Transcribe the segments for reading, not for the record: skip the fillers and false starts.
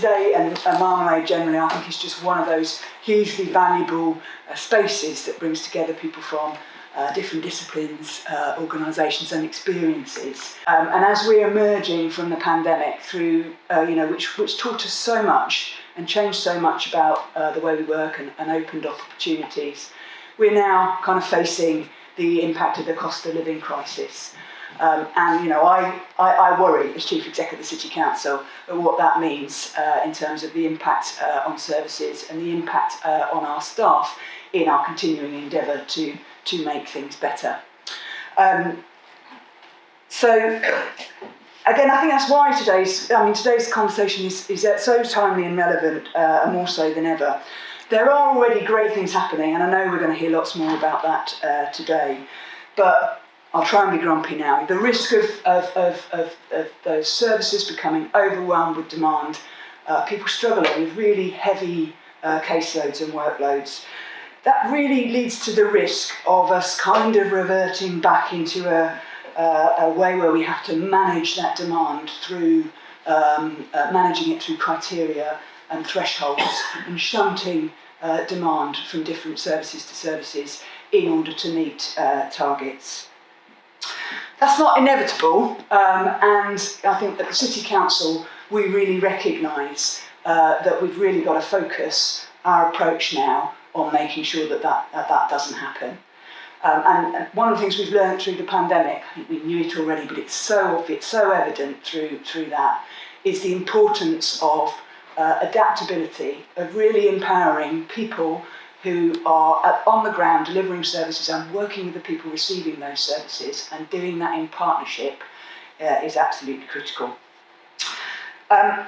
today, and Marmalade generally, I think is just one of those hugely valuable spaces that brings together people from different disciplines, organisations and experiences. And as we're emerging from the pandemic through, which taught us so much and changed so much about the way we work and opened up opportunities, we're now kind of facing the impact of the cost of living crisis. I worry as Chief Exec of the City Council at what that means in terms of the impact on services and the impact on our staff in our continuing endeavour to make things better. So again, I think that's why today's conversation is so timely and relevant, more so than ever. There are already great things happening, and I know we're going to hear lots more about that today, but I'll try and be grumpy now. The risk of those services becoming overwhelmed with demand, people struggling with really heavy caseloads and workloads, that really leads to the risk of us kind of reverting back into a way where we have to manage that demand through managing it through criteria and thresholds and shunting demand from different services to services in order to meet targets. That's not inevitable, and I think at the City Council we really recognise that we've really got to focus our approach now on making sure that doesn't happen. And one of the things we've learned through the pandemic, I think we knew it already, but it's so obvious, so evident through that, is the importance of adaptability, of really empowering people who are on the ground delivering services and working with the people receiving those services, and doing that in partnership is absolutely critical. I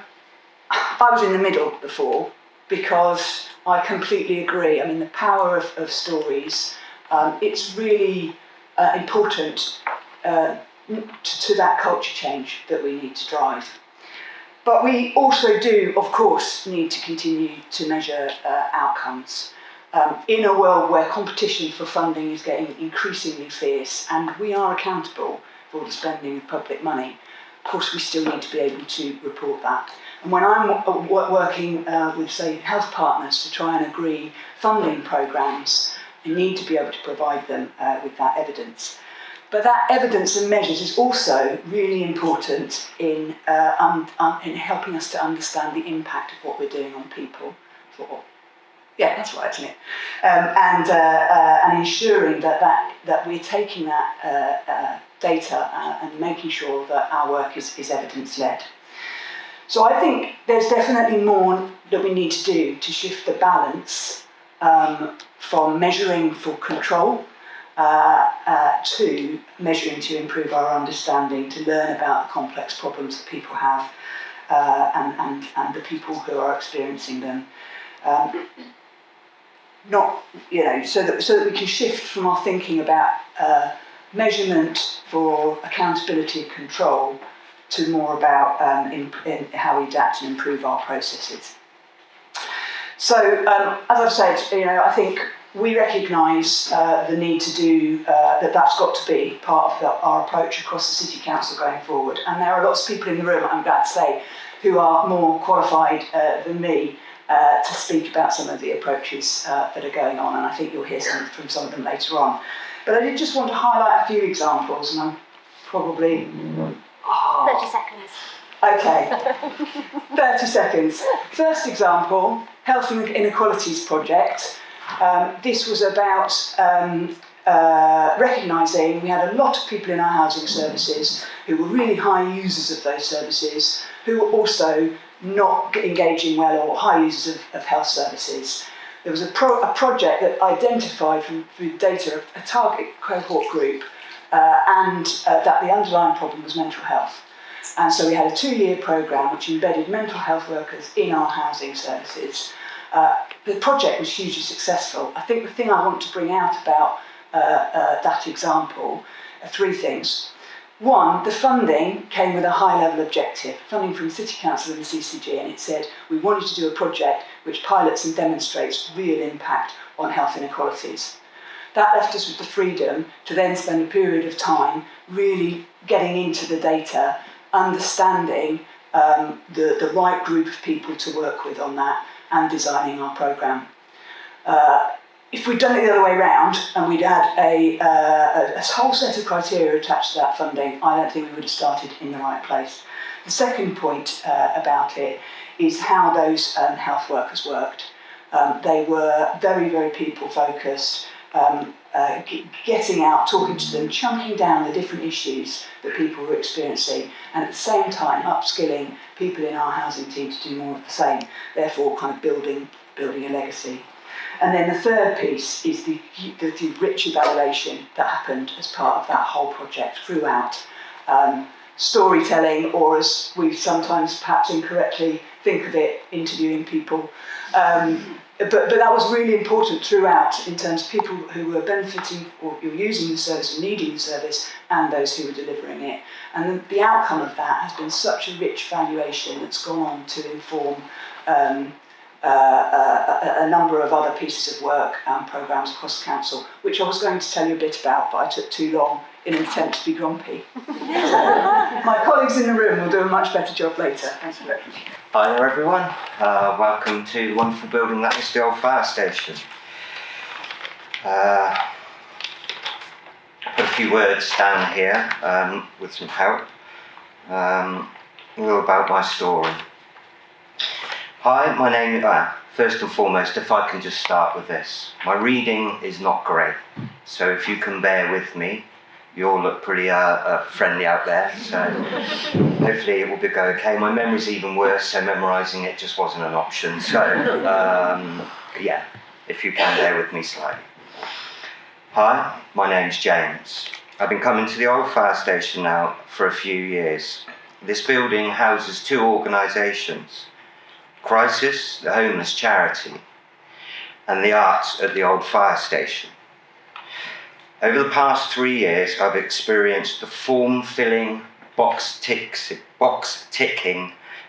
was in the middle before, because I completely agree. I mean, the power of stories, it's really important to that culture change that we need to drive. But we also do, of course, need to continue to measure outcomes. In a world where competition for funding is getting increasingly fierce and we are accountable for the spending of public money, of course we still need to be able to report that. And when I'm working with, say, health partners to try and agree funding programmes, I need to be able to provide them with that evidence. But that evidence and measures is also really important in helping us to understand the impact of what we're doing on people. Yeah, that's right, isn't it? And ensuring that we're taking that data and making sure that our work is evidence-led. So I think there's definitely more that we need to do to shift the balance from measuring for control to measuring to improve our understanding, to learn about the complex problems that people have and the people who are experiencing them. So that we can shift from our thinking about measurement for accountability and control to more about in how we adapt and improve our processes. So, as I've said, I think we recognise the need to do that's got to be part of our approach across the City Council going forward. And there are lots of people in the room, I'm glad to say, who are more qualified than me to speak about some of the approaches that are going on, and I think you'll hear from some of them later on. But I did just want to highlight a few examples, and I'm probably... 30 seconds. Okay, 30 seconds. First example, Health Inequalities Project. This was about recognising we had a lot of people in our housing services who were really high users of those services, who were also not engaging well or high users of health services. There was a project that identified through data a target cohort group and that the underlying problem was mental health. And so we had a 2-year programme which embedded mental health workers in our housing services. The project was hugely successful. I think the thing I want to bring out about that example are 3 things. One, the funding came with a high-level objective, funding from the City Council and the CCG, and it said we wanted to do a project which pilots and demonstrates real impact on health inequalities. That left us with the freedom to then spend a period of time really getting into the data, understanding the right group of people to work with on that and designing our programme. If we'd done it the other way round and we'd had a whole set of criteria attached to that funding, I don't think we would have started in the right place. The second point about it is how those health workers worked. They were very, very people focused, getting out, talking to them, chunking down the different issues that people were experiencing, and at the same time upskilling people in our housing team to do more of the same, therefore kind of building a legacy. And then the third piece is the rich evaluation that happened as part of that whole project throughout. Storytelling, or as we sometimes perhaps incorrectly think of it, interviewing people. But that was really important throughout in terms of people who were benefiting or who were using the service and needing the service, and those who were delivering it. And the outcome of that has been such a rich valuation that's gone on to inform a number of other pieces of work and programmes across the council, which I was going to tell you a bit about, but I took too long in an attempt to be grumpy. My colleagues in the room will do a much better job later. Thanks for listening. Hi there everyone, welcome to the wonderful building that is the old fire station. I put a few words down here with some help, a little about my story. Hi, my name is, first and foremost, if I can just start with this. My reading is not great, so if you can bear with me, you all look pretty friendly out there, so hopefully it will go okay. My memory's even worse, so memorising it just wasn't an option. So, yeah, if you can bear with me slightly. Hi, my name's James. I've been coming to the old fire station now for a few years. This building houses two organisations: Crisis, the homeless charity, and the arts at the old fire station. Over the past 3 years, I've experienced the form-filling, box-ticking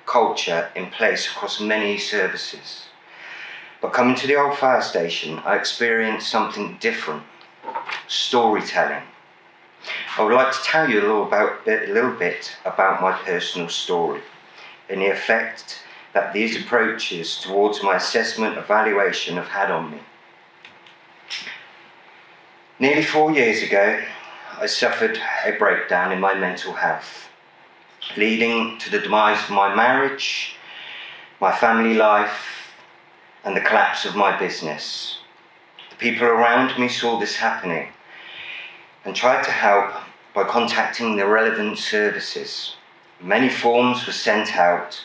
culture in place across many services. But coming to the old fire station, I experienced something different: storytelling. I would like to tell you a little bit about my personal story and the effect that these approaches towards my assessment evaluation have had on me. Nearly 4 years ago, I suffered a breakdown in my mental health, leading to the demise of my marriage, my family life, and the collapse of my business. The people around me saw this happening and tried to help by contacting the relevant services. Many forms were sent out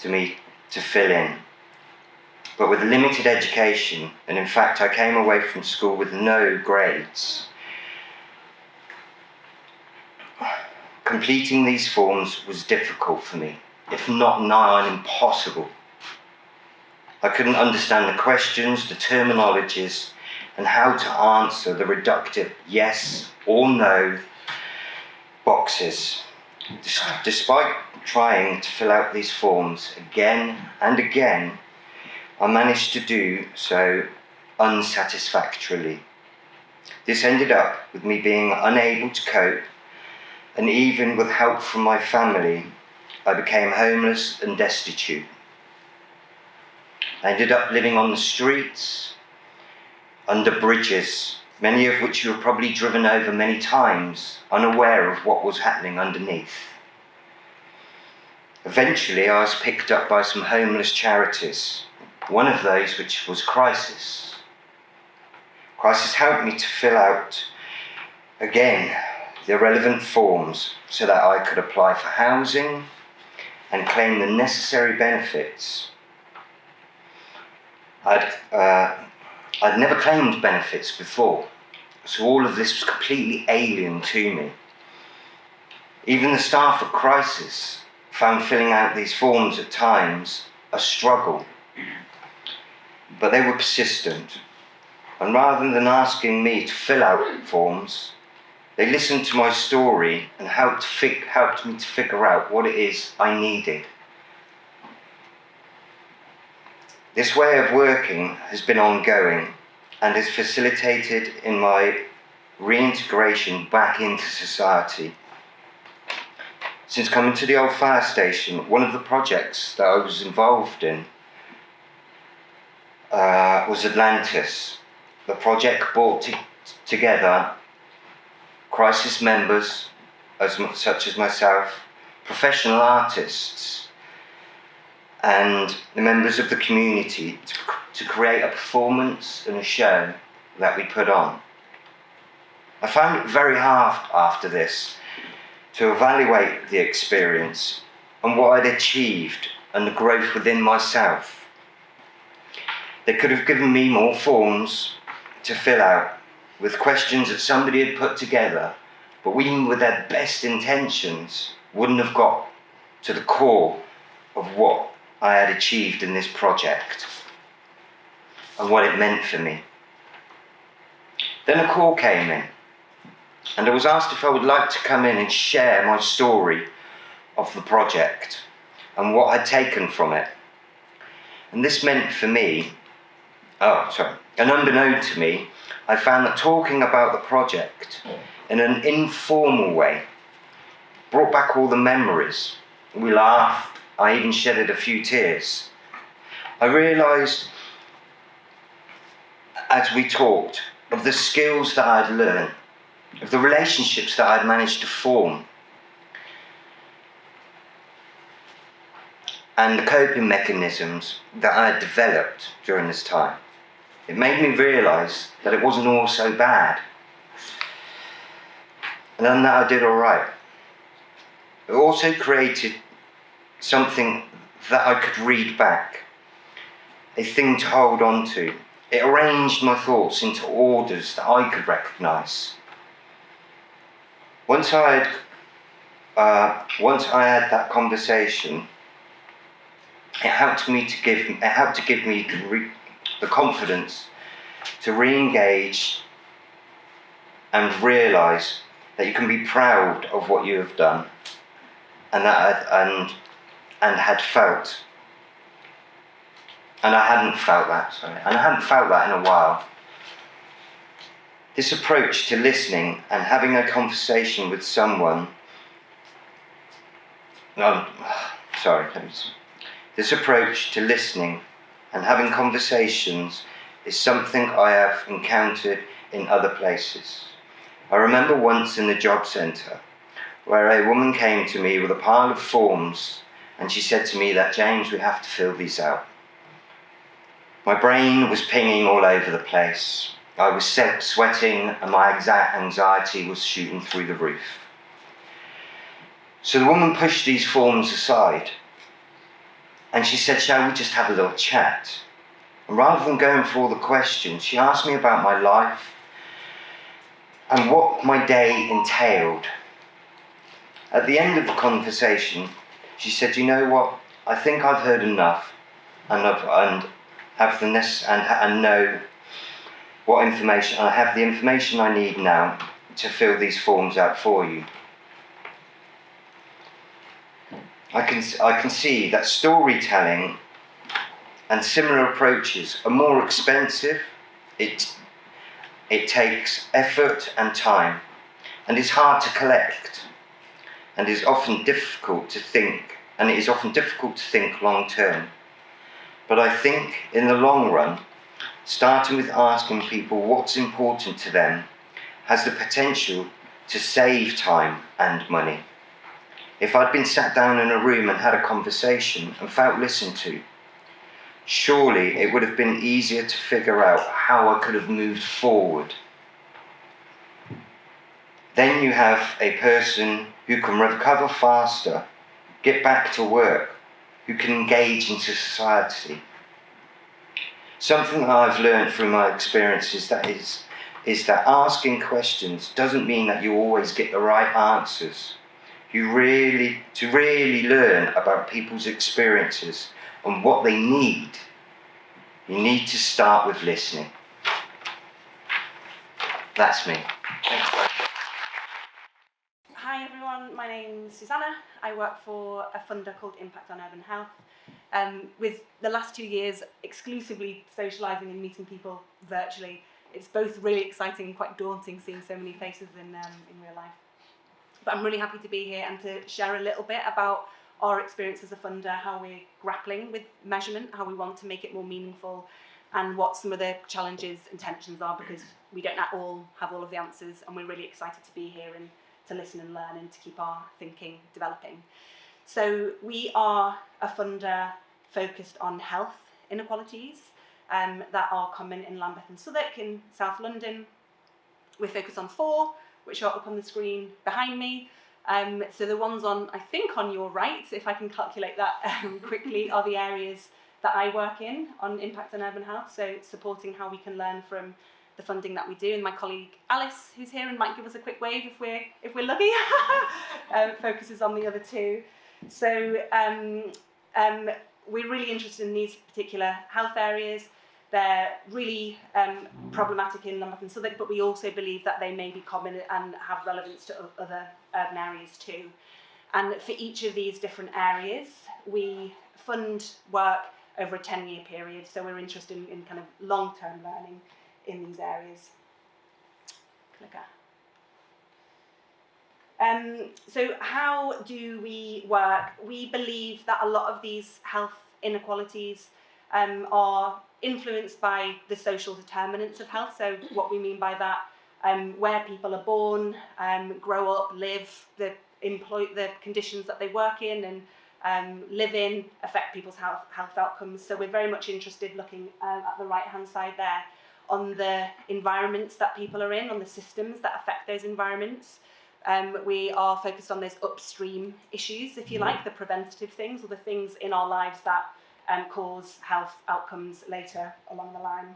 to me to fill in, but with limited education, and in fact I came away from school with no grades. Completing these forms was difficult for me, if not nigh on impossible. I couldn't understand the questions, the terminologies, and how to answer the reductive yes or no boxes. Despite trying to fill out these forms again and again, I managed to do so unsatisfactorily. This ended up with me being unable to cope, and even with help from my family, I became homeless and destitute. I ended up living on the streets, under bridges, many of which you have probably driven over many times, unaware of what was happening underneath. Eventually, I was picked up by some homeless charities, one of those which was Crisis. Crisis helped me to fill out, again, the relevant forms so that I could apply for housing and claim the necessary benefits. I'd never claimed benefits before, so all of this was completely alien to me. Even the staff at Crisis found filling out these forms at times a struggle, but they were persistent, and rather than asking me to fill out forms, they listened to my story and helped me to figure out what it is I needed. This way of working has been ongoing and has facilitated in my reintegration back into society. Since coming to the old fire station, one of the projects that I was involved in was Atlantis. The project brought together crisis members, such as myself, professional artists, and the members of the community to create a performance and a show that we put on. I found it very hard after this to evaluate the experience and what I'd achieved and the growth within myself. They could have given me more forms to fill out with questions that somebody had put together, but even with their best intentions, wouldn't have got to the core of what I had achieved in this project and what it meant for me. Then a call came in, and I was asked if I would like to come in and share my story of the project and what I'd taken from it. And this meant for me, and unbeknown to me, I found that talking about the project in an informal way brought back all the memories. We laughed, I even shedded a few tears. I realised as we talked of the skills that I'd learned, of the relationships that I'd managed to form, and the coping mechanisms that I had developed during this time. It made me realise that it wasn't all so bad, and then that I did all right. It also created something that I could read back, a thing to hold on to. It arranged my thoughts into orders that I could recognise. Once I had that conversation, it helped to give me the confidence to re-engage and realise that you can be proud of what you have done and had felt. And I hadn't felt that, and I hadn't felt that in a while. This approach to listening and having a conversation with someone, this approach to listening and having conversations is something I have encountered in other places. I remember once in the job centre where a woman came to me with a pile of forms and she said to me that, "James, we have to fill these out." My brain was pinging all over the place. I was sweating and my anxiety was shooting through the roof. So the woman pushed these forms aside and she said, "Shall we just have a little chat?" And rather than going for all the questions, she asked me about my life and what my day entailed. At the end of the conversation, she said, "You know what? I think I've heard enough and know what information. I have the information I need now to fill these forms out for you." I can see that storytelling and similar approaches are more expensive. It takes effort and time, and is hard to collect, and is often difficult to think. And it is often difficult to think long term. But I think in the long run, starting with asking people what's important to them has the potential to save time and money. If I'd been sat down in a room and had a conversation and felt listened to, surely it would have been easier to figure out how I could have moved forward. Then you have a person who can recover faster, get back to work, who can engage into society. Something that I've learned from my experiences is that asking questions doesn't mean that you always get the right answers. To really learn about people's experiences and what they need, you need to start with listening. That's me. Thanks very much. Hi everyone, my name's Susanna. I work for a funder called Impact on Urban Health. With the last 2 years exclusively socialising and meeting people virtually, it's both really exciting and quite daunting seeing so many faces in real life. But I'm really happy to be here and to share a little bit about our experience as a funder, how we're grappling with measurement, how we want to make it more meaningful, and what some of the challenges and tensions are, because we don't at all have all of the answers, and we're really excited to be here and to listen and learn and to keep our thinking developing. So we are a funder focused on health inequalities that are common in Lambeth and Southwark in South London. We're focused on 4, which are up on the screen behind me. So the ones on, I think on your right, if I can calculate that quickly, are the areas that I work in on impact on urban health, so supporting how we can learn from the funding that we do. And my colleague Alice, who's here and might give us a quick wave if we're lucky, focuses on the other 2. So we're really interested in these particular health areas. They're really problematic in Lambeth and Southwark, but we also believe that they may be common and have relevance to other urban areas too. And for each of these different areas, we fund work over a 10-year period, so we're interested in kind of long-term learning in these areas. Clicker. So how do we work? We believe that a lot of these health inequalities are influenced by the social determinants of health. So what we mean by that, where people are born, grow up, live, the conditions that they work in and live in affect people's health outcomes. So we're very much interested, looking at the right-hand side there, on the environments that people are in, on the systems that affect those environments. We are focused on those upstream issues, if you like, the preventative things, or the things in our lives that cause health outcomes later along the line.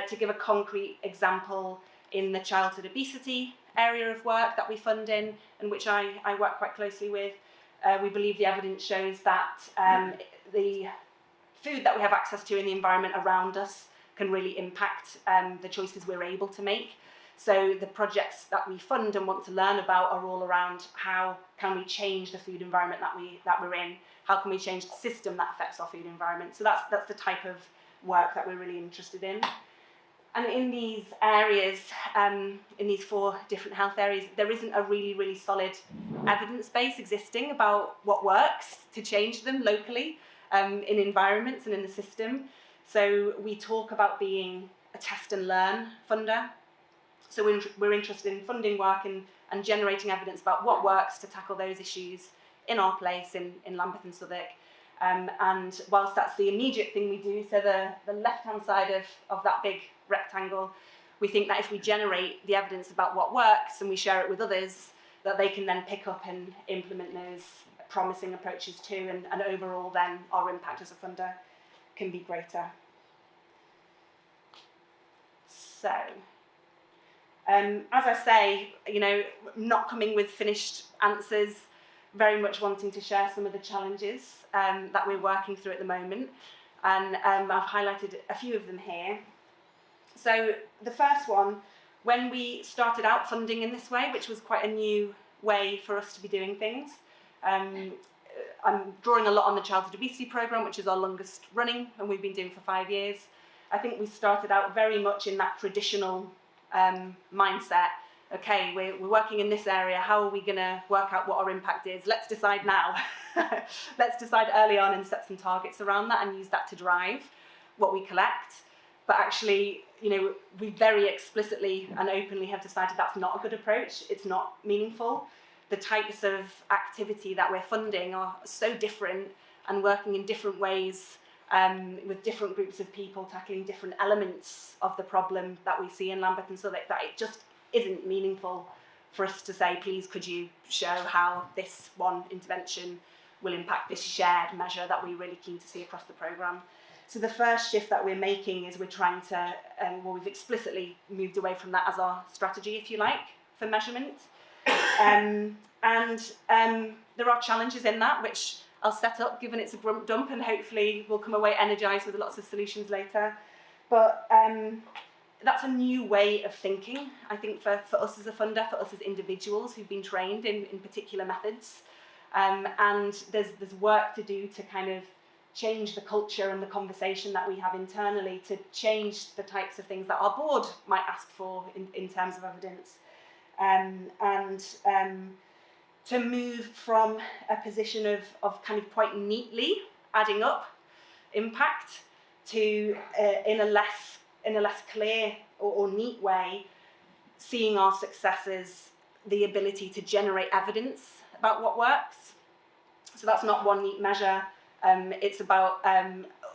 To give a concrete example, in the childhood obesity area of work that we fund in, and which I work quite closely with, we believe the evidence shows that the food that we have access to in the environment around us can really impact the choices we're able to make. So the projects that we fund and want to learn about are all around how can we change the food environment that we're in, how can we change the system that affects our food environment. So that's the type of work that we're really interested in. And in these areas, in these 4 different health areas, there isn't a really, really solid evidence base existing about what works to change them locally in environments and in the system. So we talk about being a test and learn funder. So we're interested in funding work and generating evidence about what works to tackle those issues in our place in Lambeth and Southwark. And whilst that's the immediate thing we do, so the left-hand side of that big rectangle, we think that if we generate the evidence about what works and we share it with others, that they can then pick up and implement those promising approaches too, and overall then our impact as a funder can be greater. So, as I say, not coming with finished answers, very much wanting to share some of the challenges that we're working through at the moment, and I've highlighted a few of them here. So the first one, when we started out funding in this way, which was quite a new way for us to be doing things, I'm drawing a lot on the Childhood Obesity Programme, which is our longest running and we've been doing for 5 years. I think we started out very much in that traditional mindset. Okay, we're working in this area, how are we going to work out what our impact is? Let's decide now. Let's decide early on and set some targets around that and use that to drive what we collect. But actually, we very explicitly and openly have decided that's not a good approach. It's not meaningful. The types of activity that we're funding are so different and working in different ways with different groups of people tackling different elements of the problem that we see in Lambeth and Southwark, that it just isn't meaningful for us to say, please could you show how this one intervention will impact this shared measure that we're really keen to see across the programme. So the first shift that we're making is we're trying to, we've explicitly moved away from that as our strategy, if you like, for measurement. And there are challenges in that, which I'll set up, given it's a grump dump, and hopefully we'll come away energised with lots of solutions later. But that's a new way of thinking, I think, for us as a funder, for us as individuals who've been trained in particular methods. And there's work to do to kind of change the culture and the conversation that we have internally, to change the types of things that our board might ask for in terms of evidence. and to move from a position of kind of quite neatly adding up impact to in a less clear or neat way, seeing our successes, the ability to generate evidence about what works. So that's not one neat measure. It's about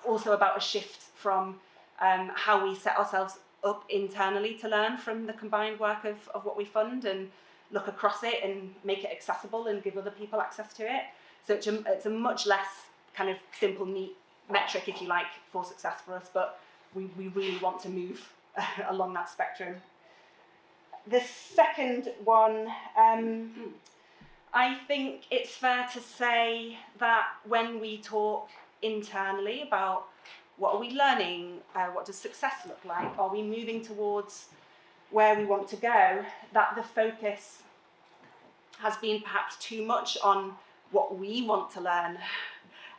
also about a shift from how we set ourselves up internally to learn from the combined work of what we fund, and look across it and make it accessible and give other people access to it. So it's a much less kind of simple, neat metric, if you like, for success for us, but we really want to move along that spectrum. The second one, I think it's fair to say that when we talk internally about what are we learning, what does success look like, are we moving towards where we want to go, that the focus has been perhaps too much on what we want to learn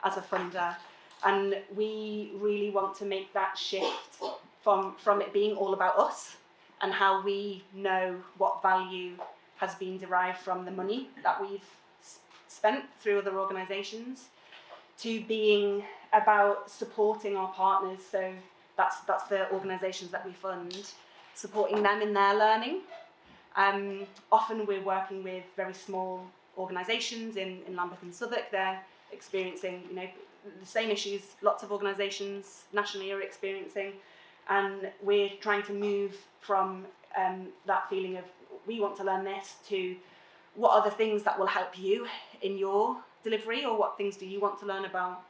as a funder. And we really want to make that shift from it being all about us and how we know what value has been derived from the money that we've spent through other organisations, to being about supporting our partners. So that's the organisations that we fund, supporting them in their learning. Often we're working with very small organisations in Lambeth and Southwark. They're experiencing, the same issues lots of organisations nationally are experiencing, and we're trying to move from that feeling of we want to learn this to what are the things that will help you in your delivery, or what things do you want to learn about.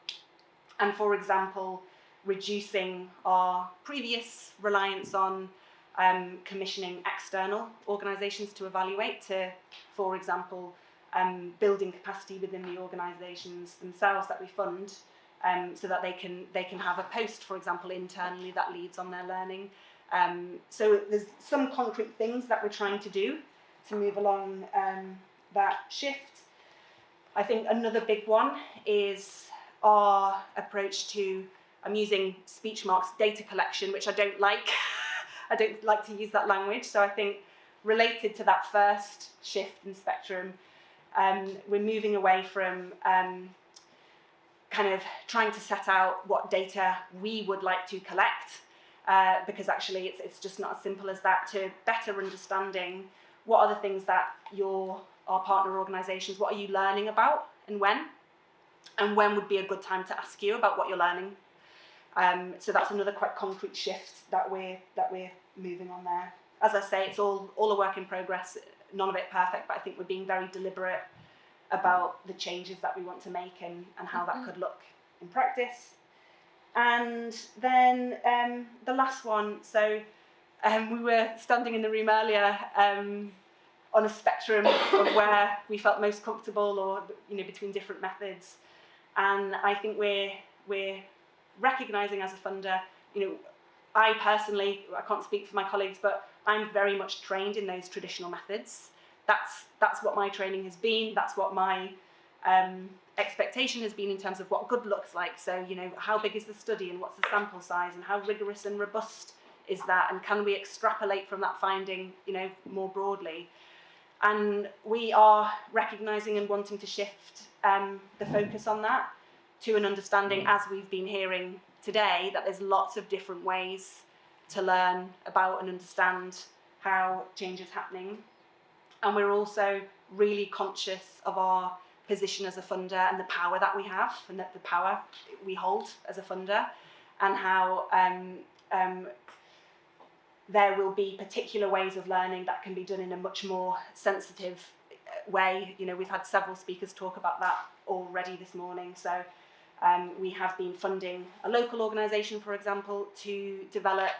And for example, reducing our previous reliance on commissioning external organisations to evaluate, to, for example, building capacity within the organisations themselves that we fund, so that they can have a post, for example, internally that leads on their learning. So there's some concrete things that we're trying to do to move along that shift. I think another big one is our approach to, I'm using speech marks, data collection, which I don't like. I don't like to use that language. So I think related to that first shift in spectrum, we're moving away from kind of trying to set out what data we would like to collect, because actually it's just not as simple as that, to better understanding what are the things that our partner organisations, what are you learning about and when would be a good time to ask you about what you're learning. So that's another quite concrete shift that we're moving on there. As I say, it's all a work in progress, none of it perfect, but I think we're being very deliberate about the changes that we want to make and how that could look in practice. And then the last one, so we were standing in the room earlier on a spectrum of where we felt most comfortable, or between different methods. And I think we're recognising as a funder, I personally, I can't speak for my colleagues, but I'm very much trained in those traditional methods. That's what my training has been. That's what my expectation has been in terms of what good looks like. So, how big is the study and what's the sample size and how rigorous and robust is that? And can we extrapolate from that finding, more broadly? And we are recognising and wanting to shift the focus on that to an understanding, as we've been hearing today, that there's lots of different ways to learn about and understand how change is happening. And we're also really conscious of our position as a funder and the power that we have, and that the power we hold as a funder, and how there will be particular ways of learning that can be done in a much more sensitive way. We've had several speakers talk about that already this morning. So we have been funding a local organisation, for example, to develop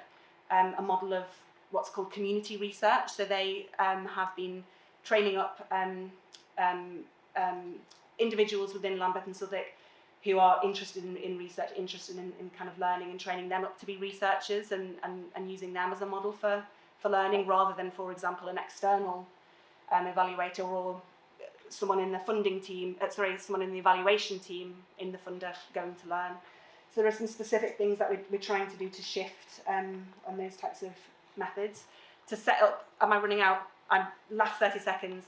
a model of what's called community research. So they have been training up individuals within Lambeth and Southwark who are interested in research, interested in kind of learning, and training them up to be researchers and using them as a model for learning, rather than, for example, an external evaluator or someone in the funding team, someone in the evaluation team in the funder going to learn. So there are some specific things that we're trying to do to shift on those types of methods. To set up, am I running out? last 30 seconds.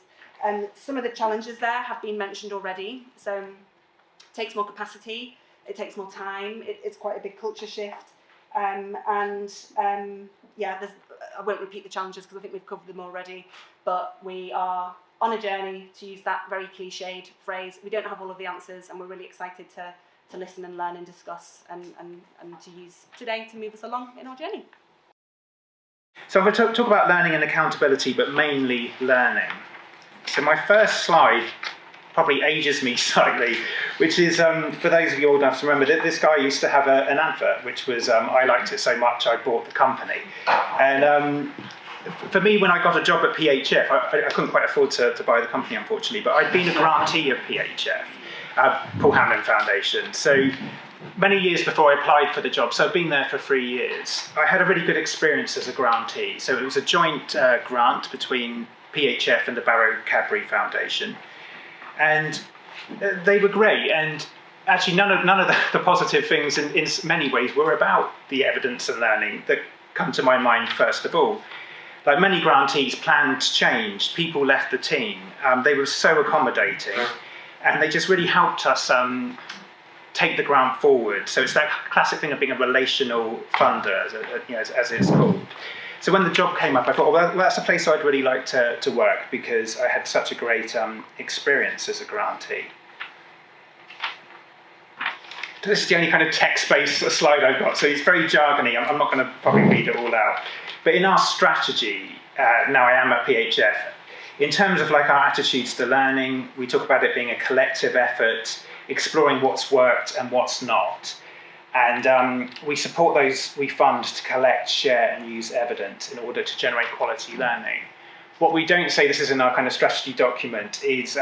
Some of the challenges there have been mentioned already. So it takes more capacity, it takes more time, it's quite a big culture shift. Yeah, I won't repeat the challenges because I think we've covered them already, but we are on a journey, to use that very cliched phrase. We don't have all of the answers, and we're really excited to listen and learn and discuss and to use today to move us along in our journey. So I'm going to talk about learning and accountability, but mainly learning. So my first slide probably ages me slightly, which is, for those of you old enough to remember, that this guy used to have an advert, which was, I liked it so much I bought the company. And for me, when I got a job at PHF, I couldn't quite afford to buy the company, unfortunately, but I'd been a grantee of PHF, Paul Hamlyn Foundation. So many years before I applied for the job, so I've been there for 3 years. I had a really good experience as a grantee. So it was a joint grant between PHF and the Barrow Cadbury Foundation. And they were great. And actually none of the positive things in many ways were about the evidence and learning that come to my mind first of all. Like many grantees, plans changed, people left the team. They were so accommodating, and they just really helped us take the grant forward. So it's that classic thing of being a relational funder, as it's called. So when the job came up, I thought, well, that's a place I'd really like to work, because I had such a great experience as a grantee. This is the only kind of text-based slide I've got, so it's very jargony. I'm not going to probably read it all out. But in our strategy, now I am at PHF, in terms of like our attitudes to learning, we talk about it being a collective effort, exploring what's worked and what's not. And we support those we fund to collect, share and use evidence in order to generate quality learning. What we don't say, this is in our kind of strategy document, is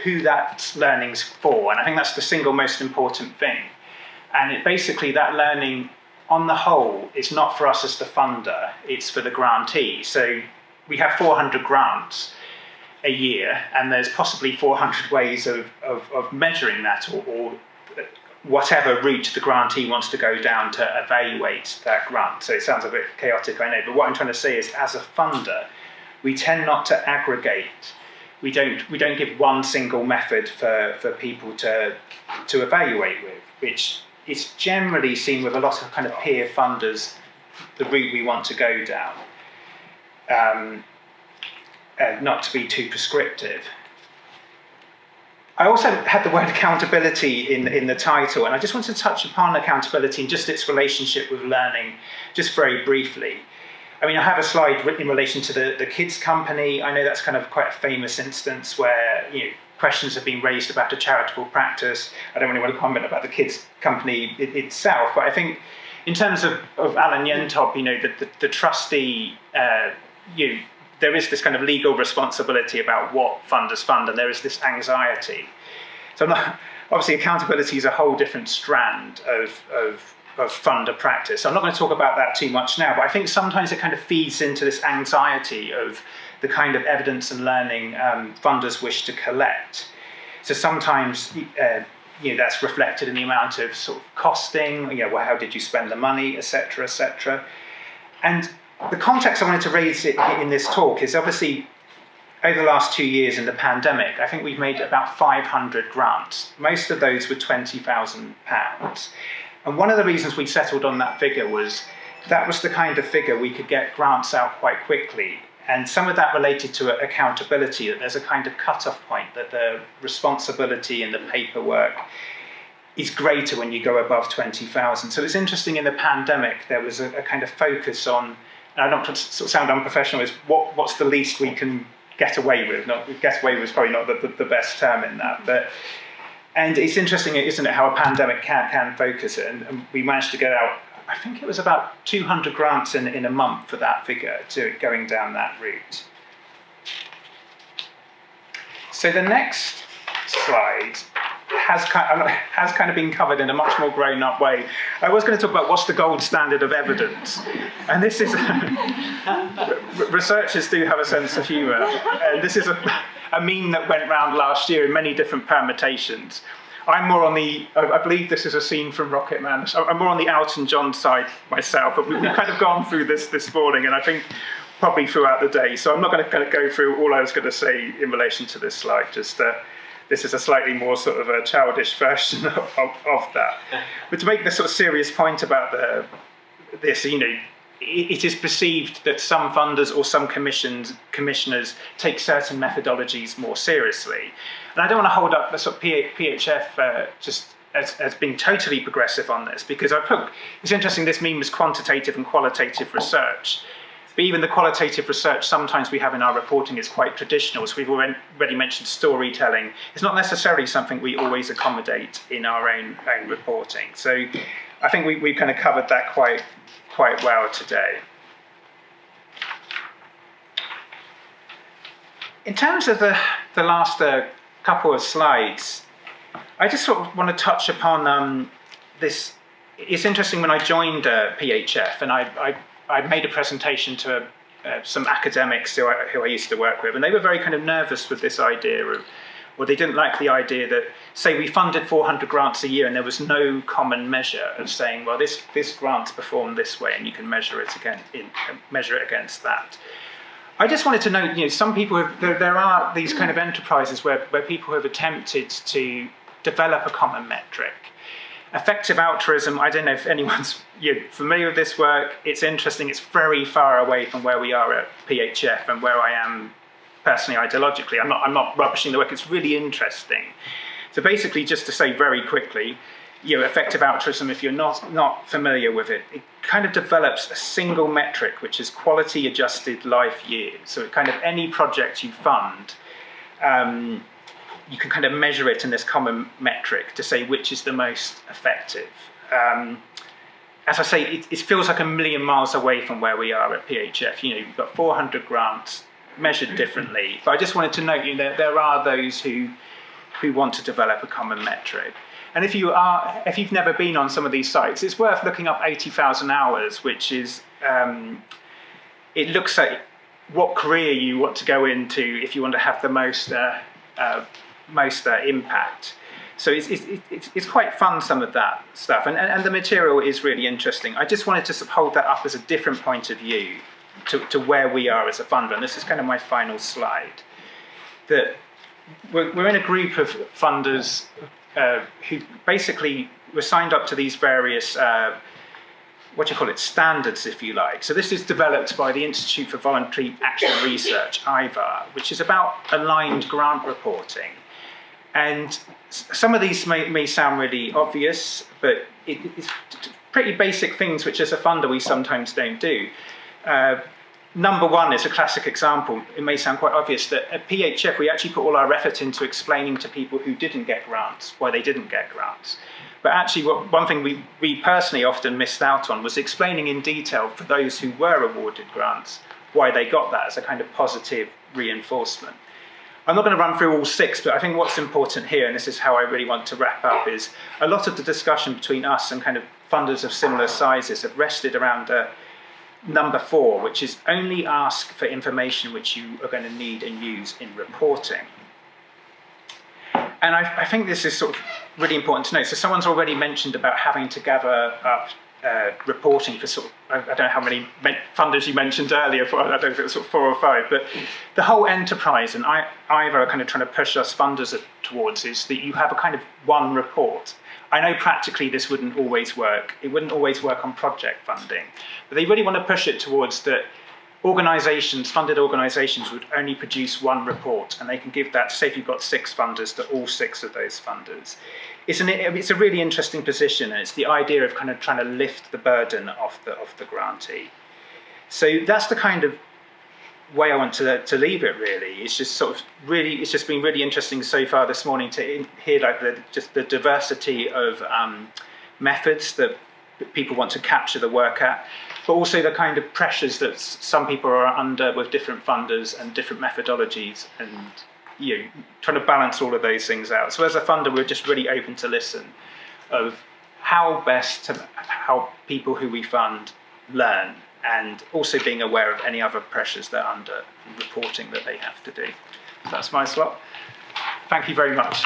who that learning's for. And I think that's the single most important thing. And basically that learning on the whole is not for us as the funder, it's for the grantee. So we have 400 grants a year, and there's possibly 400 ways of measuring that, or whatever route the grantee wants to go down to evaluate that grant. So it sounds a bit chaotic, I know, but what I'm trying to say is, as a funder, we tend not to aggregate. We don't give one single method for people to evaluate with, which is generally seen with a lot of kind of peer funders, the route we want to go down. Not to be too prescriptive. I also had the word accountability in the title, and I just want to touch upon accountability and just its relationship with learning, just very briefly. I mean, I have a slide in relation to the kids company. I know that's kind of quite a famous instance where questions have been raised about a charitable practice. I don't really want to comment about the kids company itself, but I think in terms of Alan Yentob, the trustee, there is this kind of legal responsibility about what funders fund, and there is this anxiety. So obviously accountability is a whole different strand of funder practice. So I'm not going to talk about that too much now, but I think sometimes it kind of feeds into this anxiety of the kind of evidence and learning funders wish to collect. So sometimes that's reflected in the amount of sort of costing, well, how did you spend the money, etc., etc. And the context I wanted to raise in this talk is obviously over the last 2 years in the pandemic, I think we've made about 500 grants. Most of those were £20,000. And one of the reasons we settled on that figure was that was the kind of figure we could get grants out quite quickly. And some of that related to accountability, that there's a kind of cut-off point, that the responsibility and the paperwork is greater when you go above 20,000. So it's interesting, in the pandemic, there was a kind of focus on, and I don't want to sort of sound unprofessional, is what's the least we can get away with? Get away with is probably not the best term in that, and it's interesting, isn't it, how a pandemic can focus it, and we managed to get out, I think it was about 200 grants in a month for that figure, to going down that route. So the next slide has kind of been covered in a much more grown-up way. I was going to talk about what's the gold standard of evidence, and this is researchers do have a sense of humour, and this is a meme that went round last year in many different permutations. I'm more on I believe this is a scene from Rocket Man. I'm more on the Elton John side myself, but we've kind of gone through this morning, and I think probably throughout the day. So I'm not going to go through all I was going to say in relation to this slide. Just this is a slightly more sort of a childish version of that. But to make the sort of serious point about this, it is perceived that some funders or some commissioners take certain methodologies more seriously. And I don't want to hold up the sort of PHF just as being totally progressive on this, because it's interesting, this meme was quantitative and qualitative research. But even the qualitative research sometimes we have in our reporting is quite traditional. So we've already mentioned storytelling. It's not necessarily something we always accommodate in our own reporting. So I think we kind of covered that quite well today. In terms of the last couple of slides, I just sort of want to touch upon this. It's interesting, when I joined PHF, and I made a presentation to some academics who I used to work with, and they were very kind of nervous with this idea of, well, they didn't like the idea that, say, we funded 400 grants a year and there was no common measure of saying, well, this grant's performed this way and you can measure it against that. I just wanted to note, some people there are these kind of enterprises where people have attempted to develop a common metric. Effective altruism, I don't know if anyone's familiar with this work. It's interesting. It's very far away from where we are at PHF and where I am personally ideologically. I'm not rubbishing the work. It's really interesting. So basically, just to say very quickly, effective altruism, if you're not familiar with it, it kind of develops a single metric, which is quality adjusted life years. So it kind of any project you fund, you can kind of measure it in this common metric to say which is the most effective. As I say, it feels like a million miles away from where we are at PHF. You've got 400 grants measured differently, but I just wanted to note there are those who want to develop a common metric. And if you've never been on some of these sites, it's worth looking up 80,000 hours, which is it looks at what career you want to go into if you want to have the most impact. So it's quite fun, some of that stuff, and the material is really interesting. I just wanted to sort of hold that up as a different point of view to where we are as a funder, and this is kind of my final slide. That we're in a group of funders who basically were signed up to these various standards, if you like. So this is developed by the Institute for Voluntary Action Research, IVAR, which is about aligned grant reporting. And some of these may sound really obvious, but it's pretty basic things which as a funder we sometimes don't do. Number one is a classic example. It may sound quite obvious that at PHF we actually put all our effort into explaining to people who didn't get grants why they didn't get grants. But actually one thing we personally often missed out on was explaining in detail for those who were awarded grants why they got that as a kind of positive reinforcement. I'm not going to run through all 6, but I think what's important here, and this is how I really want to wrap up, is a lot of the discussion between us and kind of funders of similar sizes have rested around number 4, which is only ask for information which you are going to need and use in reporting. And I think this is sort of really important to note. So someone's already mentioned about having to gather up reporting for sort of, I don't know how many funders you mentioned earlier, I don't know if it was sort of 4 or 5, but the whole enterprise, and IVAR are kind of trying to push us funders towards, is that you have a kind of one report. I know practically this wouldn't always work. It wouldn't always work on project funding, but they really want to push it towards that funded organisations would only produce one report, and they can give that, say if you've got 6 funders, to all 6 of those funders. It's a really interesting position, and it's the idea of kind of trying to lift the burden off the grantee. So that's the kind of way I want to leave it, really. It's just been really interesting so far this morning to hear like the diversity of methods that people want to capture the work at, but also the kind of pressures that some people are under with different funders and different methodologies, and trying to balance all of those things out. So as a funder, we're just really open to listen of how best to help people who we fund learn, and also being aware of any other pressures that are under reporting that they have to do. So that's my slot. Thank you very much.